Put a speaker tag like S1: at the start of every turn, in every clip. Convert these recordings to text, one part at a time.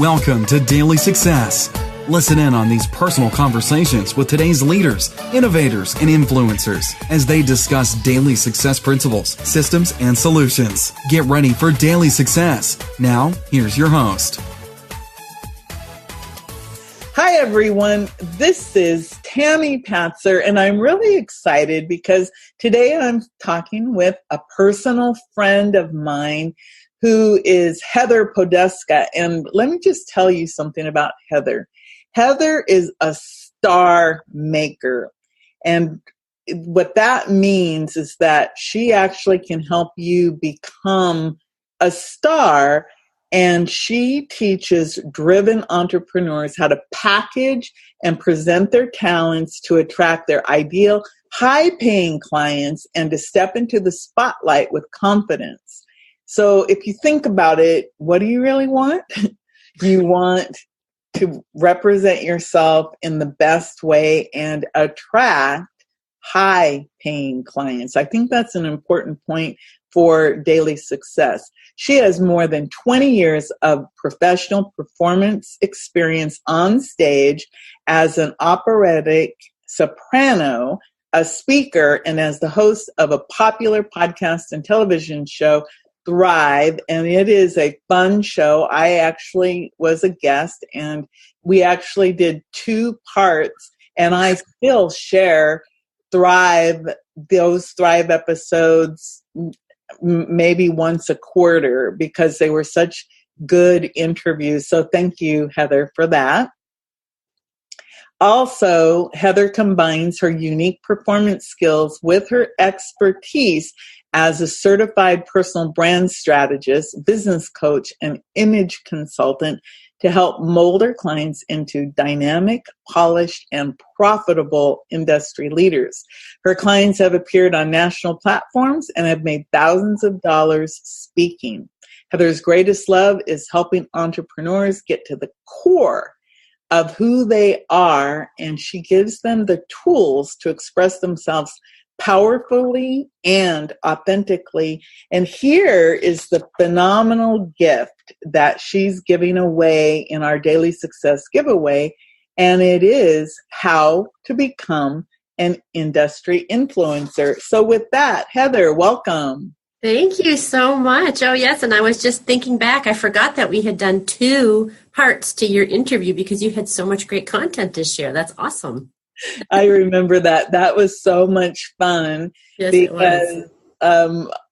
S1: Welcome to Daily Success. Listen in on these personal conversations with today's leaders, innovators, and influencers as they discuss daily success principles, systems, and solutions. Get ready for Daily Success. Now, here's your host.
S2: Hi, everyone. This is Tammy Patzer, and I'm really excited because today I'm talking with a personal friend of mine who is Heather Poduska. And let me just tell you something about Heather. Heather is a star maker. And what that means is that she actually can help you become a star. And she teaches driven entrepreneurs how to package and present their talents to attract their ideal high-paying clients and to step into the spotlight with confidence. So if you think about it, what do you really want? You want to represent yourself in the best way and attract high-paying clients. I think that's an important point for daily success. She has more than 20 years of professional performance experience on stage as an operatic soprano, a speaker, and as the host of a popular podcast and television show, Thrive, and it is a fun show. I actually was a guest, and we actually did 2 parts, and I still share those Thrive episodes maybe once a quarter because they were such good interviews. So thank you, Heather, for that. Also, Heather combines her unique performance skills with her expertise as a certified personal brand strategist, business coach, and image consultant to help mold her clients into dynamic, polished, and profitable industry leaders. Her clients have appeared on national platforms and have made thousands of dollars speaking. Heather's greatest love is helping entrepreneurs get to the core of who they are, and she gives them the tools to express themselves powerfully and authentically. And here is the phenomenal gift that she's giving away in our Daily Success giveaway, and it is how to become an industry influencer. So with that, Heather, welcome.
S3: Thank you so much. Oh, yes. And I was just thinking back. I forgot that we had done 2 parts to your interview because you had so much great content to share. That's awesome.
S2: I remember that. That was so much fun.
S3: Yes,
S2: because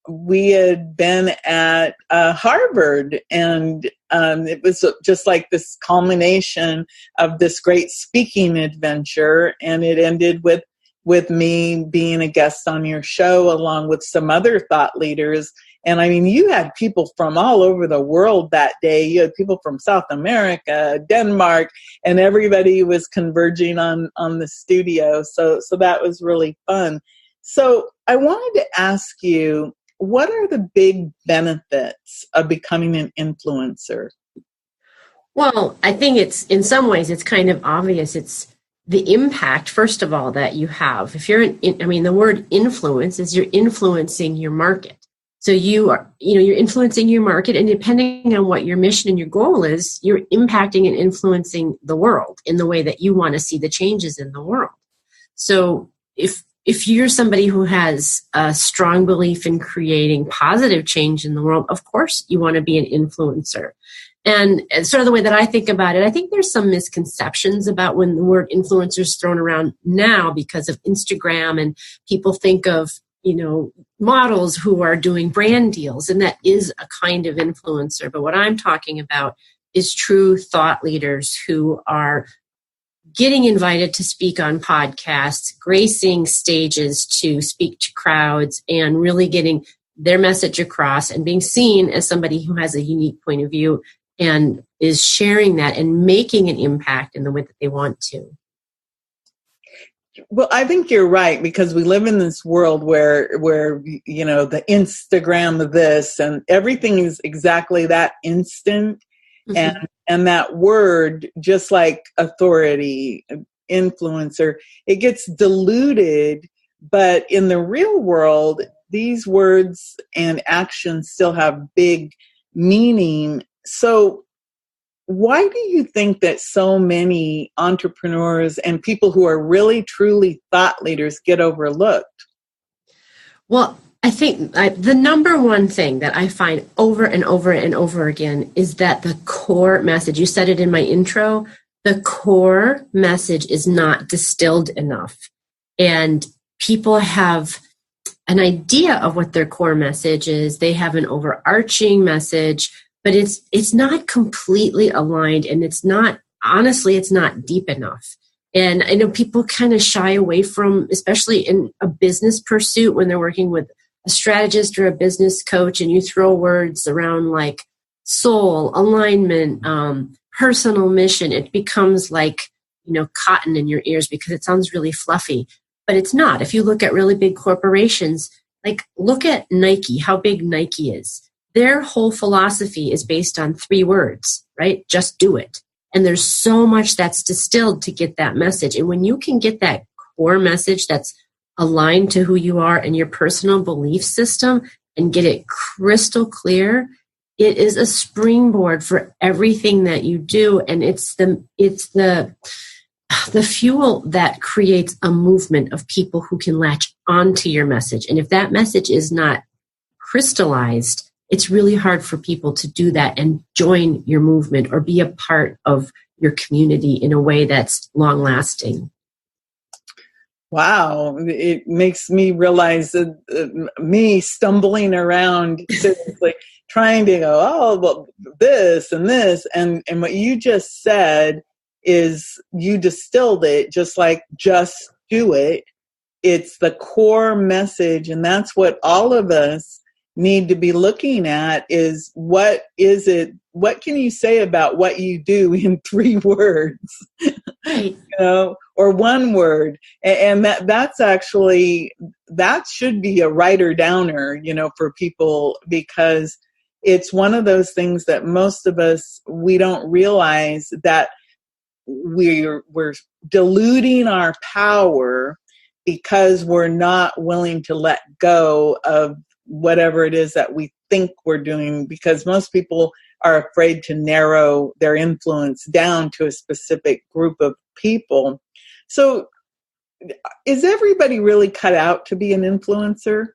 S2: we had been at Harvard, and it was just like this culmination of this great speaking adventure, and it ended with me being a guest on your show along with some other thought leaders. And I mean, you had people from all over the world that day. You had people from South America, Denmark, and everybody was converging on the studio. So that was really fun. So I wanted to ask you, what are the big benefits of becoming an influencer?
S3: Well, I think in some ways, it's kind of obvious. It's the impact, first of all, that you have. If you're the word influence is you're influencing your market. So you're influencing your market, and depending on what your mission and your goal is, you're impacting and influencing the world in the way that you want to see the changes in the world. So if you're somebody who has a strong belief in creating positive change in the world, of course you want to be an influencer. And sort of the way that I think about it, I think there's some misconceptions about when the word influencer is thrown around now because of Instagram, and people think of, models who are doing brand deals, and that is a kind of influencer. But what I'm talking about is true thought leaders who are getting invited to speak on podcasts, gracing stages to speak to crowds, and really getting their message across and being seen as somebody who has a unique point of view and is sharing that and making an impact in the way that they want to.
S2: Well, I think you're right, because we live in this world where the Instagram of this and everything is exactly that instant. Mm-hmm. And that word, just like authority, influencer, it gets diluted. But in the real world, these words and actions still have big meaning. So why do you think that so many entrepreneurs and people who are really truly thought leaders get overlooked?
S3: Well, I think the number one thing that I find over and over and over again is that the core message, you said it in my intro, the core message is not distilled enough. And people have an idea of what their core message is. They have an overarching message, but it's not completely aligned, and it's not deep enough. And I know people kind of shy away from, especially in a business pursuit, when they're working with a strategist or a business coach, and you throw words around like soul, alignment, personal mission, it becomes like, cotton in your ears because it sounds really fluffy. But it's not. If you look at really big corporations, like look at Nike, how big Nike is. Their whole philosophy is based on 3 words, right? Just do it. And there's so much that's distilled to get that message. And when you can get that core message that's aligned to who you are and your personal belief system and get it crystal clear, it is a springboard for everything that you do. And it's the fuel that creates a movement of people who can latch onto your message. And if that message is not crystallized, it's really hard for people to do that and join your movement or be a part of your community in a way that's long lasting.
S2: Wow. It makes me realize that me stumbling around seriously trying to go, oh, well, this and this. And what you just said is you distilled it just like just do it. It's the core message. And that's what all of us need to be looking at is what is it? What can you say about what you do in 3 words?
S3: Right.
S2: Or 1 word. And that's actually, that should be a writer downer, for people, because it's one of those things that most of us, we don't realize that we're diluting our power because we're not willing to let go of whatever it is that we think we're doing, because most people are afraid to narrow their influence down to a specific group of people. So is everybody really cut out to be an influencer?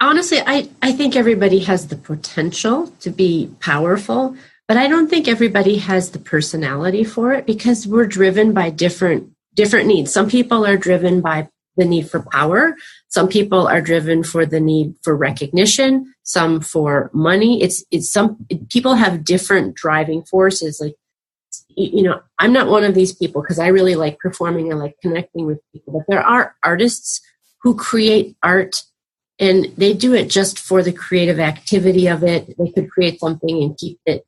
S3: Honestly, I think everybody has the potential to be powerful, but I don't think everybody has the personality for it, because we're driven by different needs. Some people are driven by the need for power. Some people are driven for the need for recognition, some for money. People have different driving forces. Like, I'm not one of these people because I really like performing. I like connecting with people, but there are artists who create art and they do it just for the creative activity of it. They could create something and keep it,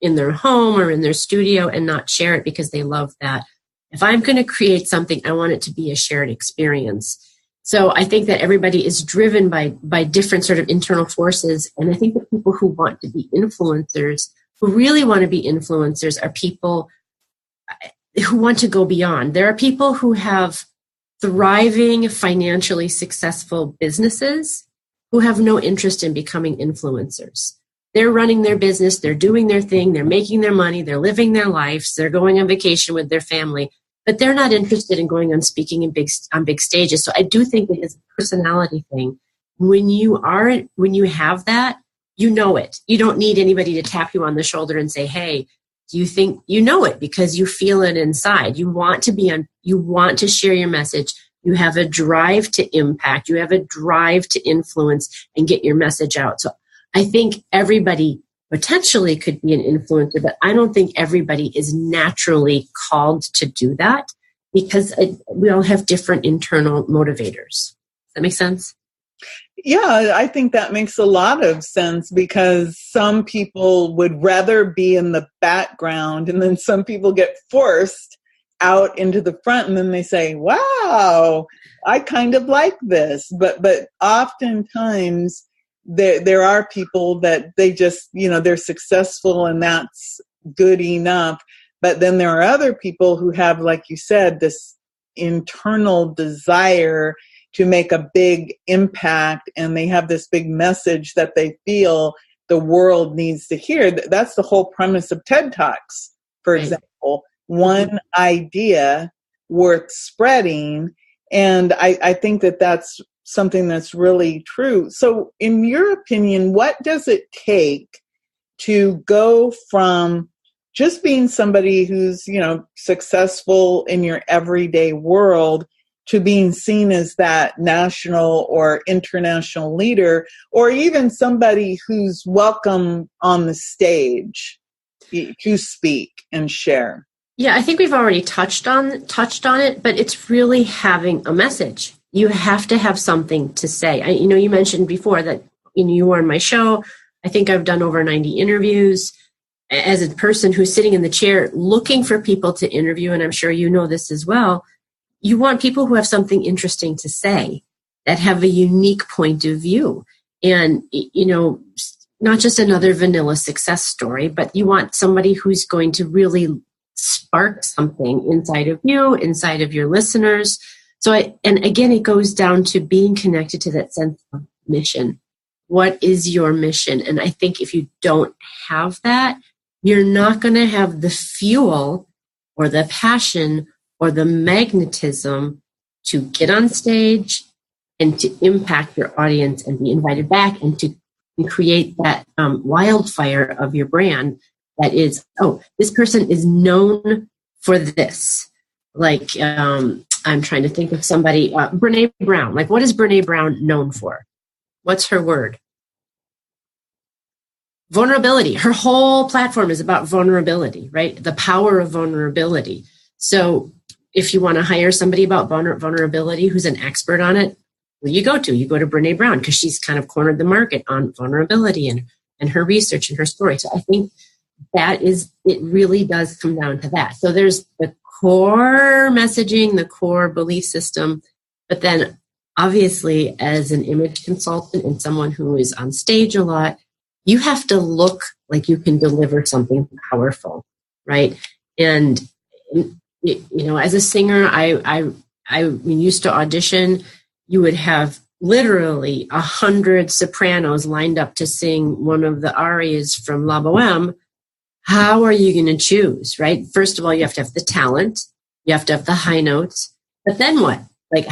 S3: in their home or in their studio and not share it because they love that. If I'm going to create something, I want it to be a shared experience. So I think that everybody is driven by different sort of internal forces. And I think the people who want to be influencers, who really want to be influencers, are people who want to go beyond. There are people who have thriving, financially successful businesses who have no interest in becoming influencers. They're running their business, they're doing their thing, they're making their money, they're living their lives, they're going on vacation with their family, but they're not interested in going on speaking on big stages. So I do think it is a personality thing. When you have that, you know it. You don't need anybody to tap you on the shoulder and say, hey, do you think you know it? Because you feel it inside. You want to share your message. You have a drive to impact. You have a drive to influence and get your message out. So I think everybody potentially could be an influencer, but I don't think everybody is naturally called to do that because we all have different internal motivators. Does that make sense?
S2: Yeah, I think that makes a lot of sense, because some people would rather be in the background, and then some people get forced out into the front, and then they say, wow, I kind of like this. But oftentimes there are people that they just, they're successful and that's good enough. But then there are other people who have, like you said, this internal desire to make a big impact, and they have this big message that they feel the world needs to hear. That's the whole premise of TED Talks, for example. One idea worth spreading. And I think that that's something that's really true. So in your opinion, what does it take to go from just being somebody who's, successful in your everyday world to being seen as that national or international leader, or even somebody who's welcome on the stage to speak and share?
S3: Yeah, I think we've already touched on it, but it's really having a message. You have to have something to say. You mentioned before that you were on my show. I think I've done over 90 interviews. As a person who's sitting in the chair looking for people to interview, and I'm sure you know this as well, you want people who have something interesting to say, that have a unique point of view. And, not just another vanilla success story, but you want somebody who's going to really spark something inside of you, inside of your listeners. And again, it goes down to being connected to that sense of mission. What is your mission? And I think if you don't have that, you're not going to have the fuel or the passion or the magnetism to get on stage and to impact your audience and be invited back and to create that wildfire of your brand that is, this person is known for this. Like, I'm trying to think of somebody, Brene Brown. Like, what is Brene Brown known for? What's her word? Vulnerability. Her whole platform is about vulnerability, right? The power of vulnerability. So if you want to hire somebody about vulnerability who's an expert on it, who you go to Brene Brown, because she's kind of cornered the market on vulnerability and her research and her story. So I think it really does come down to that. So there's the core messaging, the core belief system, but then obviously as an image consultant and someone who is on stage a lot, you have to look like you can deliver something powerful, right? And, as a singer, I used to audition, you would have literally 100 sopranos lined up to sing one of the arias from La Boheme. How are you going to choose, right? First of all, you have to have the talent. You have to have the high notes. But then what? Like,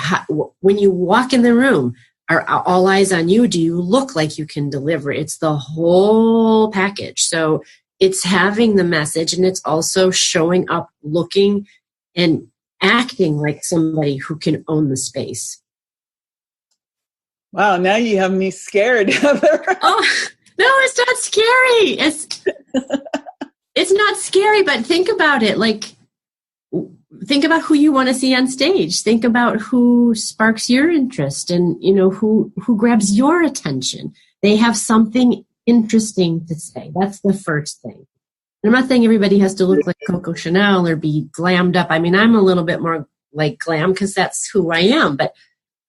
S3: when you walk in the room, are all eyes on you? Do you look like you can deliver? It's the whole package. So it's having the message, and it's also showing up, looking and acting like somebody who can own the space.
S2: Wow, now you have me scared, Heather.
S3: Oh, no, it's not scary. It's not scary, but think about it. Like, think about who you want to see on stage. Think about who sparks your interest and, who grabs your attention. They have something interesting to say. That's the first thing. And I'm not saying everybody has to look like Coco Chanel or be glammed up. I mean, I'm a little bit more like glam because that's who I am. But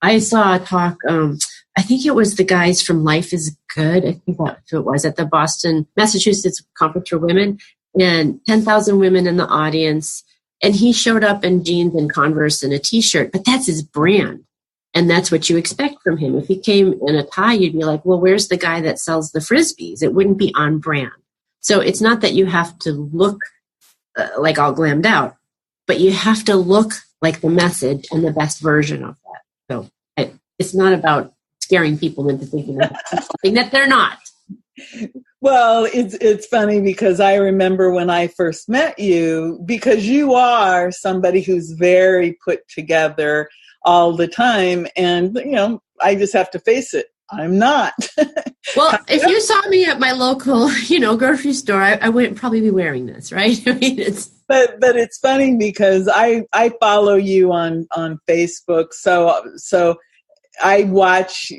S3: I saw a talk, I think it was the guys from Life is Good. I think that's who it was, at the Boston, Massachusetts Conference for Women, and 10,000 women in the audience. And he showed up in jeans and Converse and a t-shirt, but that's his brand. And that's what you expect from him. If he came in a tie, you'd be like, well, where's the guy that sells the Frisbees? It wouldn't be on brand. So it's not that you have to look like all glammed out, but you have to look like the message and the best version of that. So it's not about scaring people into thinking something that they're not.
S2: Well, it's funny because I remember when I first met you, because you are somebody who's very put together all the time. And, I just have to face it. I'm not.
S3: Well, if you saw me at my local, grocery store, I wouldn't probably be wearing this, right? I mean,
S2: But it's funny because I follow you on Facebook. So I watch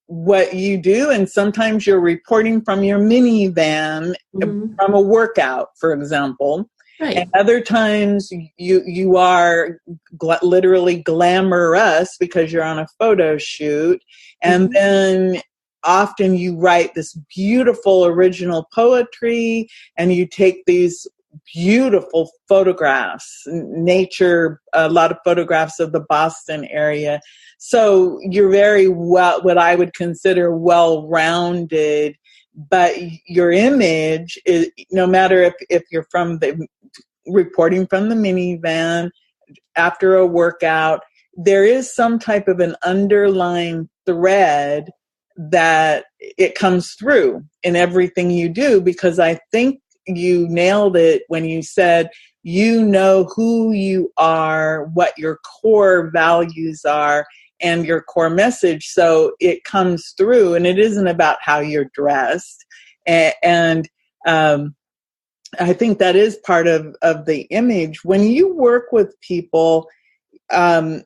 S2: what you do, and sometimes you're reporting from your minivan from a workout, for example.
S3: Right.
S2: And other times you are literally glamorous because you're on a photo shoot. And then often you write this beautiful original poetry, and you take these beautiful photographs, nature, a lot of photographs of the Boston area. So you're very what I would consider well-rounded but your image is, no matter if you're reporting from the minivan after a workout, there is some type of an underlying thread that it comes through in everything you do, because I think you nailed it when you said, you know who you are, what your core values are, and your core message. So it comes through, and it isn't about how you're dressed. And I think that is part of the image. When you work with people, can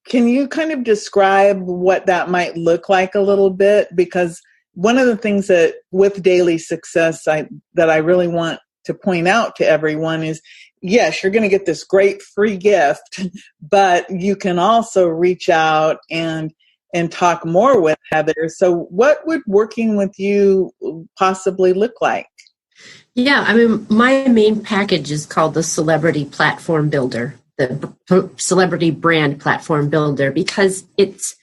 S2: you kind of describe what that might look like a little bit? Because one of the things that with daily success that I really want to point out to everyone is, yes, you're going to get this great free gift, but you can also reach out and talk more with Heather. So what would working with you possibly look like?
S3: Yeah, I mean, my main package is called the Celebrity Platform Builder, the Celebrity Brand Platform Builder, because it's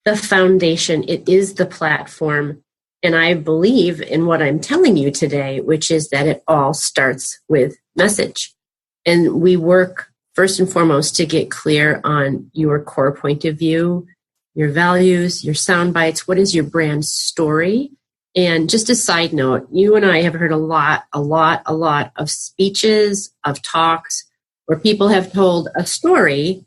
S3: the foundation. It is the platform. And I believe in what I'm telling you today, which is that it all starts with message. And we work first and foremost to get clear on your core point of view, your values, your sound bites. What is your brand story? And just a side note, you and I have heard a lot of speeches, of talks where people have told a story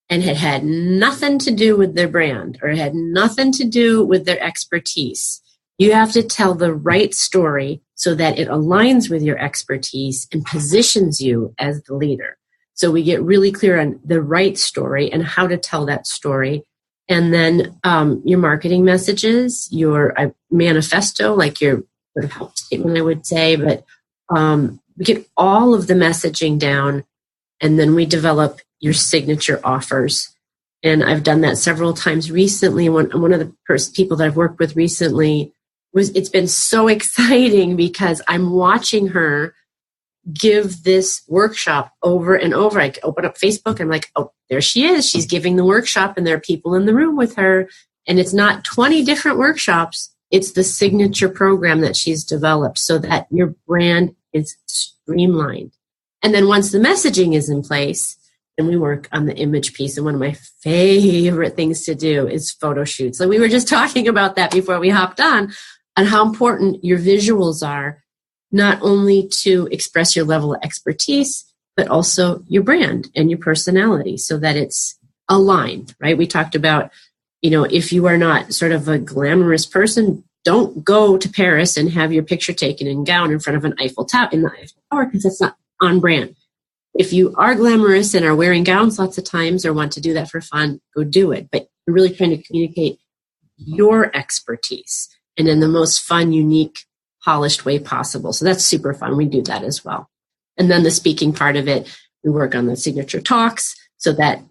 S3: and it had nothing to do with their brand or it had nothing to do with their expertise. You have to tell the right story so that it aligns with your expertise and positions you as the leader. So we get really clear on the right story and how to tell that story. And then your marketing messages, your manifesto, like your sort of health statement, I would say. But we get all of the messaging down, and then we develop your signature offers. And I've done that several times recently. One of the people that I've worked with recently, it's been so exciting because I'm watching her give this workshop over and over. I open up Facebook, I'm like, oh, there she is. She's giving the workshop and there are people in the room with her. And it's not 20 different workshops. It's the signature program that she's developed so that your brand is streamlined. And then once the messaging is in place, then we work on the image piece. And one of my favorite things to do is photo shoots. So we were just talking about that before we hopped on how important your visuals are, not only to express your level of expertise, but also your brand and your personality so that it's aligned, right? We talked about, if you are not sort of a glamorous person, don't go to Paris and have your picture taken in gown in front of an Eiffel Tower because that's not on brand. If you are glamorous and are wearing gowns lots of times or want to do that for fun, go do it. But you're really trying to communicate your expertise and in the most fun, unique, polished way possible. So that's super fun. We do that as well. And then the speaking part of it, we work on the signature talks so that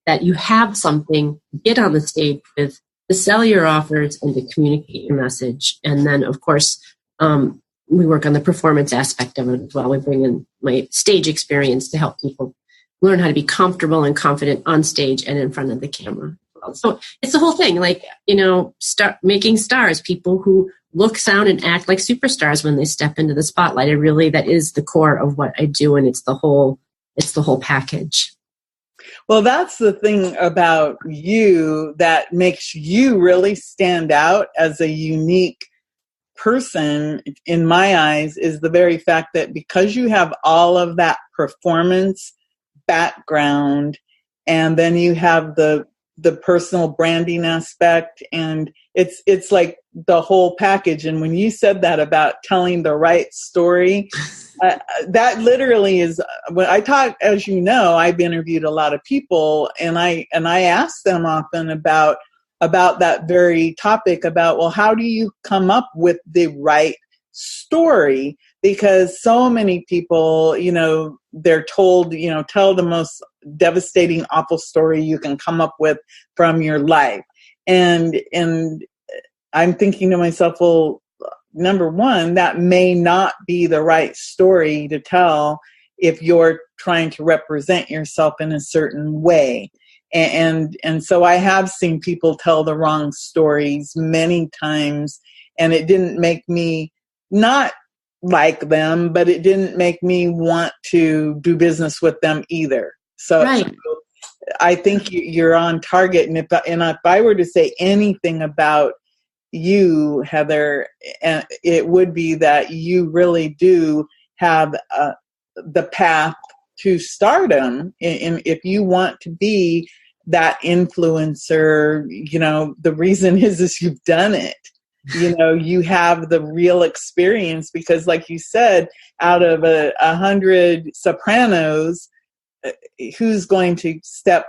S3: that you have something to get on the stage with, to sell your offers and to communicate your message. And then, of course, we work on the performance aspect of it as well. We bring in my stage experience to help people learn how to be comfortable and confident on stage and in front of the camera. So it's the whole thing, like, making stars, people who look, sound, and act like superstars when they step into the spotlight. That is the core of what I do, and it's the whole package.
S2: Well, that's the thing about you that makes you really stand out as a unique person, in my eyes, is the very fact that because you have all of that performance background, and then you have the personal branding aspect, and it's like the whole package. And when you said that about telling the right story, that literally is when I talk, as you know, I've interviewed a lot of people, and I ask them often about that very topic, about, well, how do you come up with the right story? Because so many people, they're told, tell the most devastating, awful story you can come up with from your life. And I'm thinking to myself, well, number one, that may not be the right story to tell if you're trying to represent yourself in a certain way. And so I have seen people tell the wrong stories many times, and it didn't make me not like them, but it didn't make me want to do business with them either. So,
S3: right.
S2: so I think you're on target. And if I were to say anything about you, Heather, it would be that you really do have the path to stardom. If you want to be that influencer, the reason is you've done it. You have the real experience, because like you said, out of 100 sopranos, who's going to step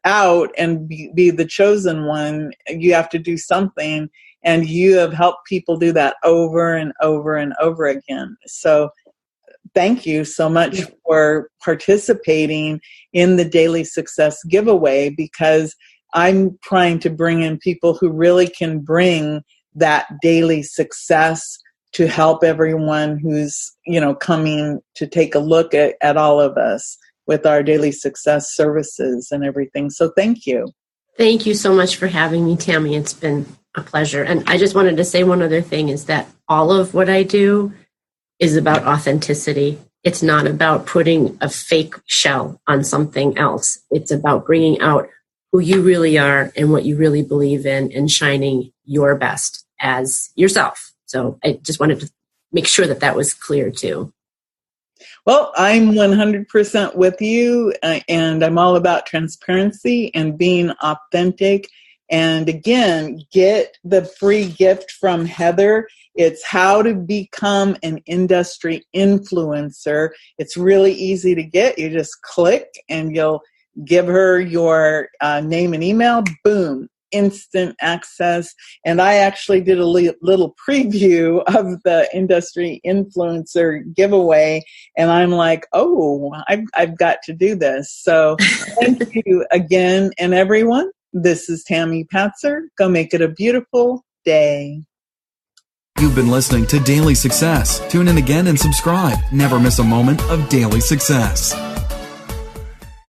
S2: out and be the chosen one? You have to do something, and you have helped people do that over and over and over again. So thank you so much for participating in the Daily Success giveaway, because I'm trying to bring in people who really can bring that daily success to help everyone who's, coming to take a look at all of us with our daily success services and everything. So thank you.
S3: Thank you so much for having me, Tammy. It's been a pleasure. And I just wanted to say one other thing, is that all of what I do is about authenticity. It's not about putting a fake shell on something else. It's about bringing out who you really are and what you really believe in, and shining your best as yourself. So I just wanted to make sure that was clear too.
S2: Well, I'm 100% with you, and I'm all about transparency and being authentic. And again, get the free gift from Heather. It's how to become an industry influencer. It's really easy to get. You just click and you'll give her your name and email. Boom. Instant access. And I actually did a little preview of the industry influencer giveaway, and I'm like, oh, I've got to do this. So thank you again. And everyone, this is Tammy Patzer. Go make it a beautiful day.
S1: You've been listening to Daily Success. Tune in again and subscribe. Never miss a moment of daily success.